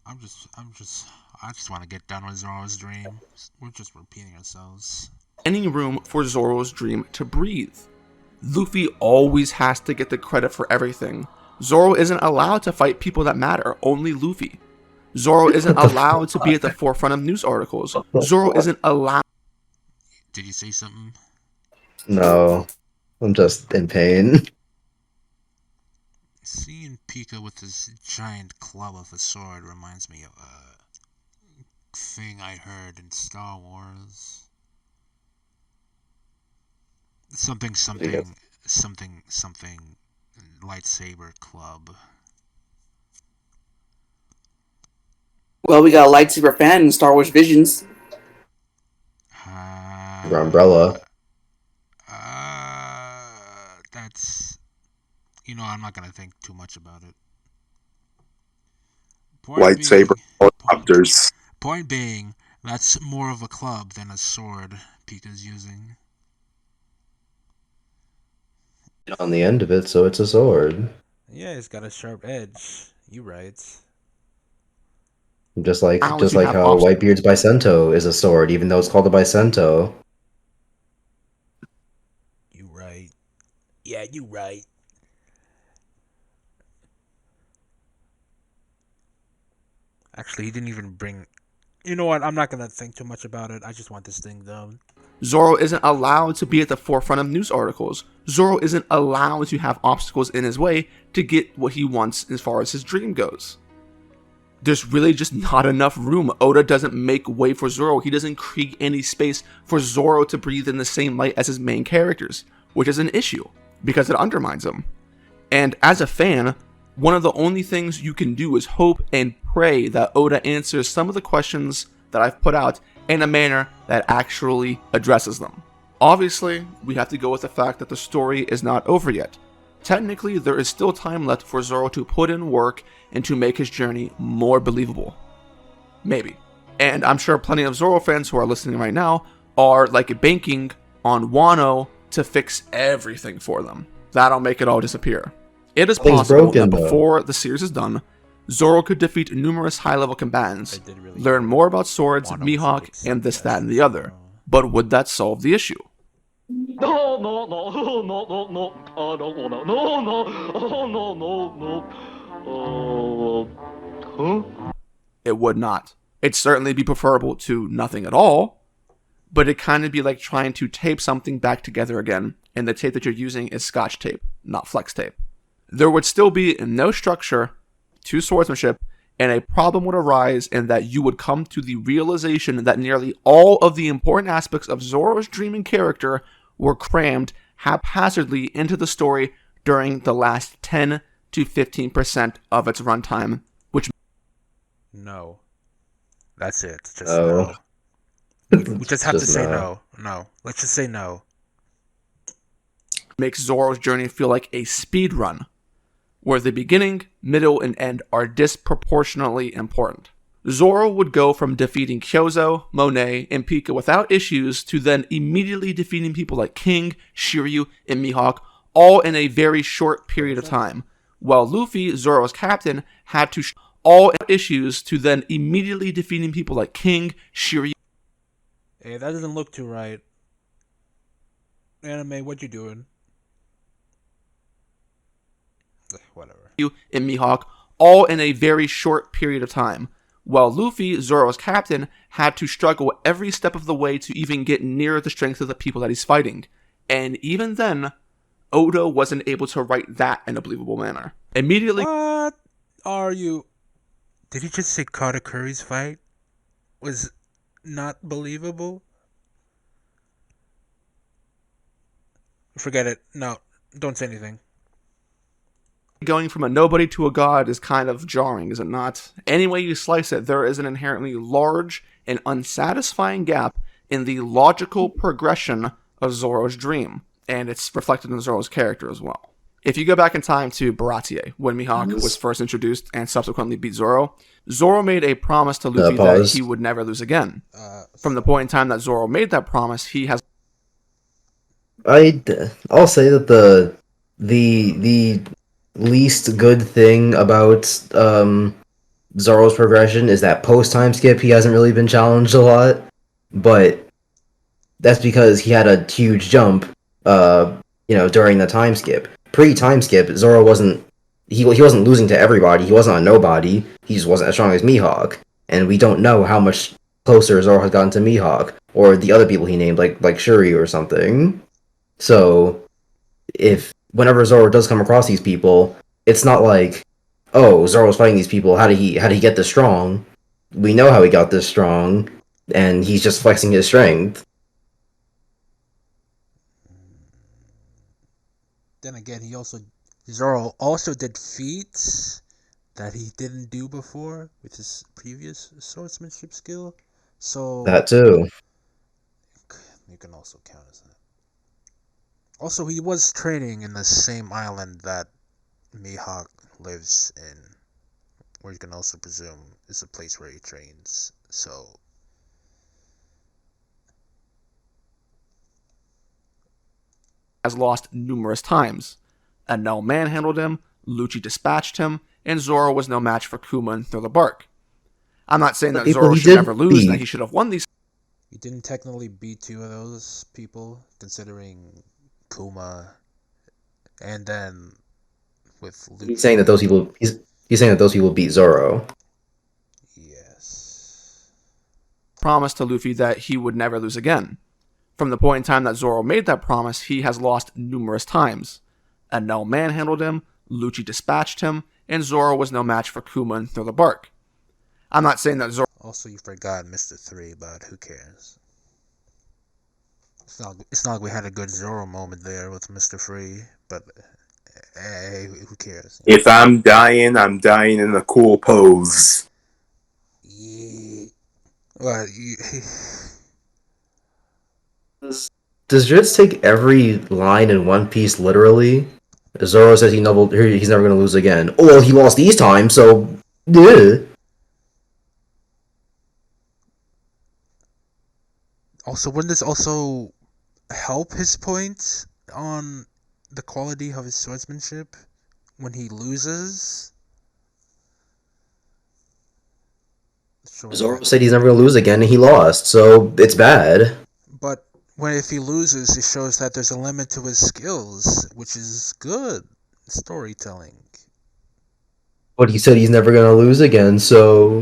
I just want to get done with Zoro's dream. We're just repeating ourselves. Any room for Zoro's dream to breathe. Luffy always has to get the credit for everything. Zoro isn't allowed to fight people that matter, only Luffy. Zoro isn't allowed to be at the forefront of news articles. Zoro isn't allowed. Did you say something? No, I'm just in pain. Seeing Pika with his giant club of a sword reminds me of a thing I heard in Star Wars. Something, something, something, something, lightsaber club. Well, we got a lightsaber fan in Star Wars Visions. Your umbrella. That's. I'm not gonna think too much about it. Lightsaber helicopters. Point being, that's more of a club than a sword Pika's using. On the end of it, so it's a sword. Yeah, it's got a sharp edge. You right. Just like How just you like have how Whitebeard's Bicento is a sword, even though it's called a Bicento. You right. Yeah, you right. Actually, he didn't even bring. You know what? I'm not gonna think too much about it. I just want this thing done. Zoro isn't allowed to be at the forefront of news articles. Zoro isn't allowed to have obstacles in his way to get what he wants as far as his dream goes. There's really just not enough room. Oda doesn't make way for Zoro. He doesn't create any space for Zoro to breathe in the same light as his main characters, which is an issue because it undermines him. And as a fan, one of the only things you can do is hope and pray that Oda answers some of the questions that I've put out in a manner that actually addresses them. Obviously, we have to go with the fact that the story is not over yet. Technically, there is still time left for Zoro to put in work and to make his journey more believable. Maybe. And I'm sure plenty of Zoro fans who are listening right now are like banking on Wano to fix everything for them. That'll make it all disappear. It is possible that before the series is done, Zoro could defeat numerous high-level combatants, learn more about swords, Mihawk, and this, that, and the other. But would that solve the issue? No, no, no, no, no, no, I don't wanna, no, no, oh, no, no, no, huh? It would not. It'd certainly be preferable to nothing at all, but it'd kind of be like trying to tape something back together again, and the tape that you're using is Scotch tape, not flex tape. There would still be no structure to swordsmanship, and a problem would arise in that you would come to the realization that nearly all of the important aspects of Zoro's dreaming character were crammed haphazardly into the story during the last 10 to 15% of its runtime, which... No. That's it. Just no. We just have to say no. No. Let's just say no. Makes Zoro's journey feel like a speed run, where the beginning, middle, and end are disproportionately important. Zoro would go from defeating Kyozo, Monet, and Pika without issues to then immediately defeating people like King, Shiryu, and Mihawk, all in a very short period of time, while Luffy, Zoro's captain, had to all issues to then immediately defeating people like King, Shiryu. Hey, that doesn't look too right. Anime, what you doing? Whatever. And Mihawk, all in a very short period of time, while Luffy, Zoro's captain, had to struggle every step of the way to even get near the strength of the people that he's fighting. And even then, Oda wasn't able to write that in a believable manner. Immediately... What are you... Did he just say Katakuri's fight was not believable? Forget it. No, don't say anything. Going from a nobody to a god is kind of jarring, is it not? Any way you slice it, there is an inherently large and unsatisfying gap in the logical progression of Zoro's dream, and it's reflected in Zoro's character as well. If you go back in time to Baratie, when Mihawk was first introduced and subsequently beat Zoro, Zoro made a promise to Luffy that he would never lose again. From the point in time that Zoro made that promise, he has... I'll say that the least good thing about Zoro's progression is that post time skip he hasn't really been challenged a lot, but that's because he had a huge jump, during the time skip. Pre time skip, Zoro wasn't he wasn't losing to everybody. He wasn't a nobody. He just wasn't as strong as Mihawk, and we don't know how much closer Zoro has gotten to Mihawk or the other people he named, like Shuri or something. So if whenever Zoro does come across these people, it's not like, oh, Zoro's fighting these people. How did he get this strong? We know how he got this strong, and he's just flexing his strength. Then again, Zoro also did feats that he didn't do before with his previous swordsmanship skill. So That too. you can also count as that. Also, he was training in the same island that Mihawk lives in, where you can also presume is the place where he trains. So Has lost numerous times. Enel manhandled him, Lucci dispatched him, and Zoro was no match for Kuma and Thriller Bark. I'm not saying The that people Zoro he should did never lose and that beat. he should have won these. he didn't technically beat two of those people, considering Kuma, and then with He's saying that Lucci. those people. He's saying that those people beat Zoro. Yes. Promised to Luffy that he would never lose again. From the point in time that Zoro made that promise, he has lost numerous times. Enel manhandled him, Lucci dispatched him, and Zoro was no match for Kuma and Thriller Bark. I'm not saying that Zoro. Also, you forgot Mr. 3, but who cares? It's not like we had a good Zoro moment there with Mr. Free, but hey, who cares? If I'm dying in a cool pose. Yeah. Well, Does Jits take every line in One Piece literally? Zoro says he's never gonna lose again. Oh well, he lost these times, so yeah. also, wouldn't this also help his point on the quality of his swordsmanship when he loses? Showing Zoro that. said he's never gonna lose again, and he lost, so it's bad. But if he loses, it shows that there's a limit to his skills, which is good storytelling. But he said he's never gonna lose again, so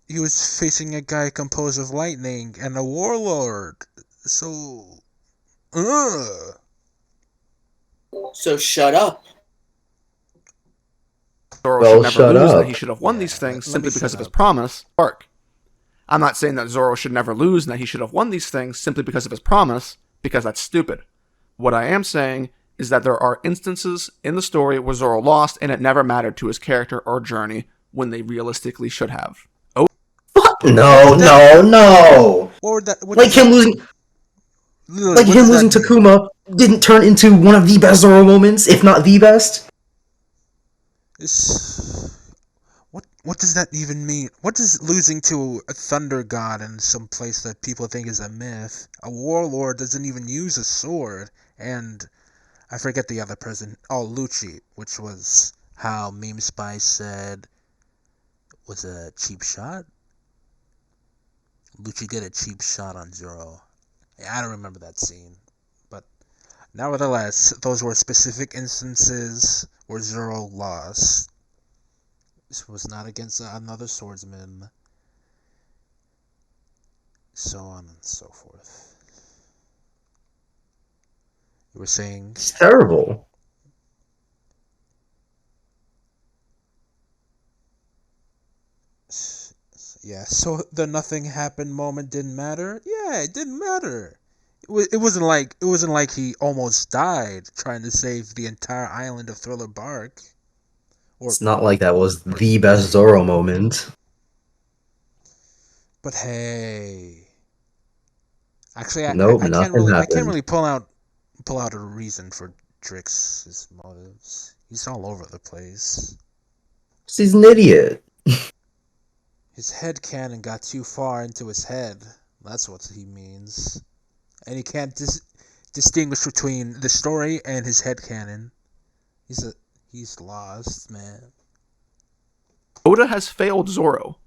He was facing a guy composed of lightning and a warlord. So, So shut up. Zoro should well, never shut lose and that he up. should have won Yeah, these things let me simply because shut of his up. promise. Bark. I'm not saying that Zoro should never lose and that he should have won these things simply because of his promise, because that's stupid. What I am saying is that there are instances in the story where Zoro lost and it never mattered to his character or journey when they realistically should have. Oh, No, that- no, no. What would that? What Like does that him mean? losing, Literally, like what him does that losing to mean? Kuma didn't turn into one of the best Zoro moments, if not the best. What does that even mean? What does losing to a thunder god in some place that people think is a myth? A warlord doesn't even use a sword, and I forget the other person. Oh, Lucci, which was how Meme Spy said was a cheap shot. Lucci did a cheap shot on Zoro. I don't remember that scene, but nevertheless, those were specific instances where Zoro lost. This was not against another swordsman, so on and so forth. You were saying? It's terrible. Yeah, so the nothing happened moment didn't matter? Yeah, it didn't matter. It wasn't like he almost died trying to save the entire island of Thriller Bark. Or It's not like that was the best Zoro moment. but hey, actually, Nope, I can't nothing really happened. pull out a reason for Drix's motives. He's all over the place. He's an idiot. His head cannon got too far into his head. That's what he means. And he can't distinguish between the story and his head cannon. He's lost, man. Oda has failed Zoro.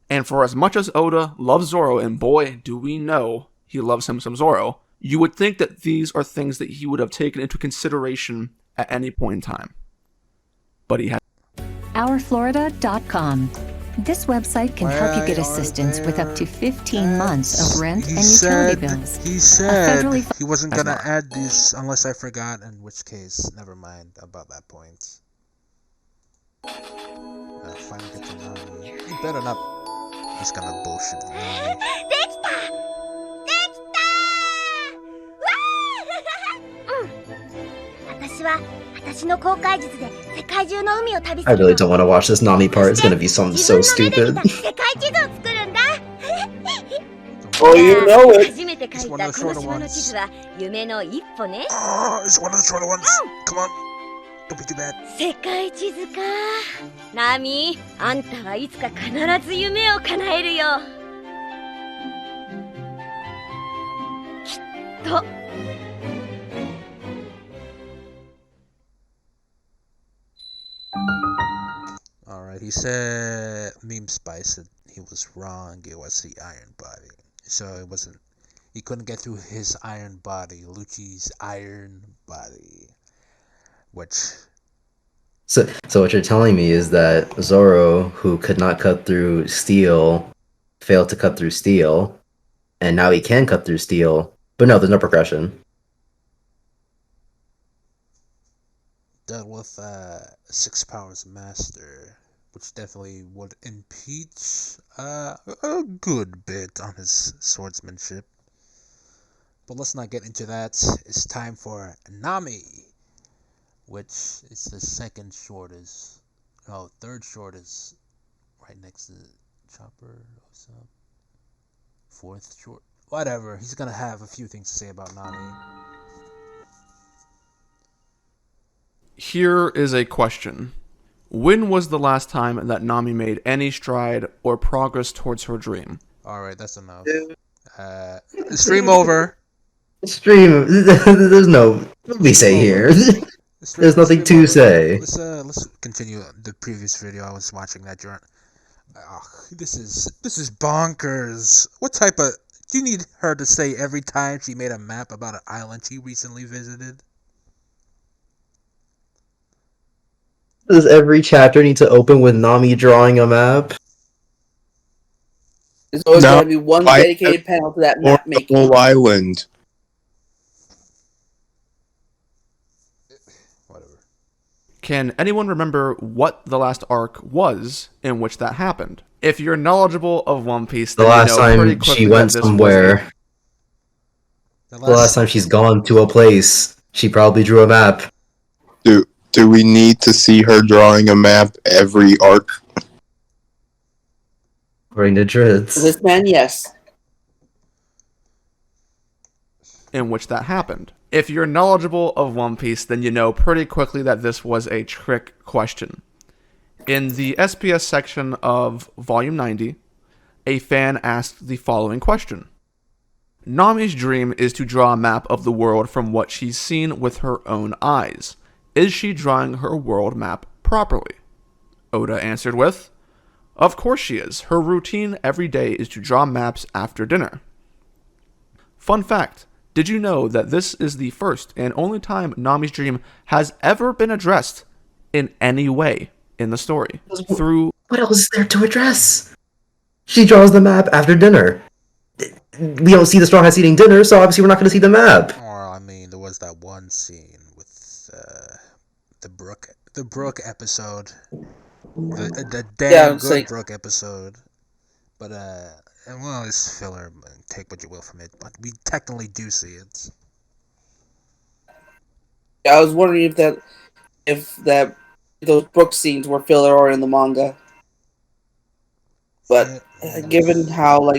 And for as much as Oda loves Zoro, and boy, do we know he loves him some Zoro, you would think that these are things that he would have taken into consideration at any point in time. But he has. OurFlorida.com. This website can help you get assistance with up to 15 months of rent and utility bills. He said he wasn't going to add these unless I forgot, in which case, never mind about that point. Finally get to Nami. You better not. He's gonna bullshit with Nami. 私は私の航海術で世界中の海を旅す I る really don't want to watch this Nami part. It's gonna be something so stupid. 世界地図を作るんだ Oh, you know it. 初めて書いたこの島の地図は夢の一歩ね Oh, it's one of the shorter ones. Come on. Don't be too bad. 世界地図かナミあんたはいつか必ず夢を叶えるよきっと Alright, he said Meme Spice said he was wrong. It was the iron body. So it wasn't. He couldn't get through his iron body, Lucci's iron body. Which. So what you're telling me is that Zoro, who could not cut through steel, failed to cut through steel, and now he can cut through steel. But no, there's no progression. Dealt with Six Powers Master, which definitely would impeach a good bit on his swordsmanship. But let's not get into that. It's time for Nami, which is the second shortest, no, third shortest, right next to Chopper. What's up? Fourth short, whatever. He's gonna have a few things to say about Nami. Here is a question. When was the last time that Nami made any stride or progress towards her dream? Alright, that's enough. Stream over. Stream. There's no. What do we say here? There's nothing to say. Let's continue the previous video I was watching that during. This is bonkers. What type of? Do you need her to say every time she made a map about an island she recently visited? Does every chapter need to open with Nami drawing a map? There's always going to be one dedicated panel to that map making. Whole island. Whatever. Can anyone remember what the last arc was in which that happened? If you're knowledgeable of One Piece, The then last you know pretty time quickly she that went this was somewhere. The last time she's gone to a place, she probably drew a map. Do we need to see her drawing a map every arc? According to For Dritz. this man, yes. in which that happened. If you're knowledgeable of One Piece, then you know pretty quickly that this was a trick question. In the SPS section of Volume 90, a fan asked the following question. Nami's dream is to draw a map of the world from what she's seen with her own eyes. Is she drawing her world map properly? Oda answered with, of course she is. Her routine every day is to draw maps after dinner. Fun fact, did you know that this is the first and only time Nami's dream has ever been addressed in any way in the story? What else is there to address? She draws the map after dinner. We don't see the Straw Hats eating dinner, so obviously we're not going to see the map. Or, I mean, there was that one scene with the Brook episode. The damn good Brook episode. But, well, it's filler. Take what you will from it. But we technically do see it. Yeah, I was wondering if those Brook scenes were filler or in the manga. But given how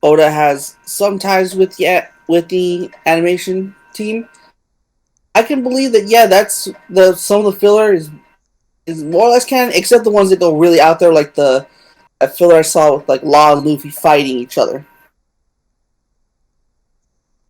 Oda has some ties with the animation team, I can believe that. Yeah, that's some of the filler is more or less canon, except the ones that go really out there, like the filler I saw with Law and Luffy fighting each other.